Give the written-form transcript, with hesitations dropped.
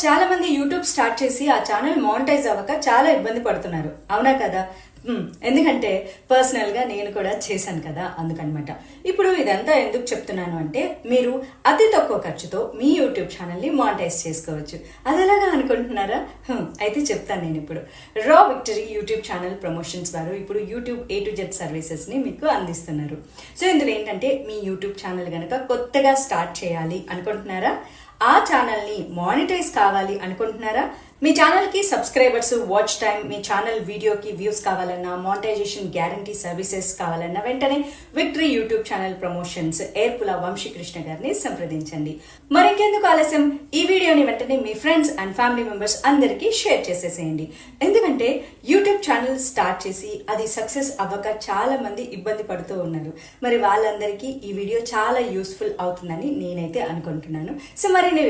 చాలా మంది YouTube start చేసి ఆ ఛానల్ మానిటైజ్ అవ్వక చాలా ఇబ్బంది పడుతున్నారు. అవునా కదా? ఎందుకంటే పర్సనల్ గా నేను కూడా చేశాను కదా, అందుకనమాట. ఇప్పుడు ఇదంతా ఎందుకు చెప్తున్నాను అంటే, మీరు అతి తక్కువ ఖర్చుతో మీ యూట్యూబ్ ఛానల్ ని మానిటైజ్ చేసుకోవచ్చు. అదేలాగా అనుకుంటున్నారా? అయితే చెప్తాను నేను ఇప్పుడు. రా విక్టరీ యూట్యూబ్ ఛానల్ ప్రమోషన్స్ వారు ఇప్పుడు YouTube A to Z services ని మీకు అందిస్తున్నారు. సో ఇందులో ఏంటంటే, మీ యూట్యూబ్ ఛానల్ గనక కొత్తగా స్టార్ట్ చేయాలి అనుకుంటున్నారా, ఆ ఛానల్ ని మానిటైజ్ కావాలి అనుకుంటున్నారా, మీ ఛానల్ కి సబ్స్క్రైబర్స్, వాచ్ టైం, మీ ఛానల్ వీడియోకి వ్యూస్ కావాలన్నా, మానిటైజేషన్ గ్యారంటీ సర్వీసెస్ కావాలన్నా వెంటనే Victory YouTube channel promotions Erpula Vamsikrishna గారిని సంప్రదించండి. మరింకెందుకు ఆలస్యం, ఈ వీడియోని వెంటనే మీ ఫ్రెండ్స్ అండ్ ఫ్యామిలీ మెంబర్స్ అందరికీ షేర్ చేసేసేయండి. ఎందుకంటే యూట్యూబ్ ఛానల్ స్టార్ట్ చేసి అది సక్సెస్ అవ్వక చాలా మంది ఇబ్బంది పడుతూ ఉన్నారు. మరి వాళ్ళందరికీ ఈ వీడియో చాలా యూస్ఫుల్ అవుతుందని నేనైతే అనుకుంటున్నాను. సో మరిన్ని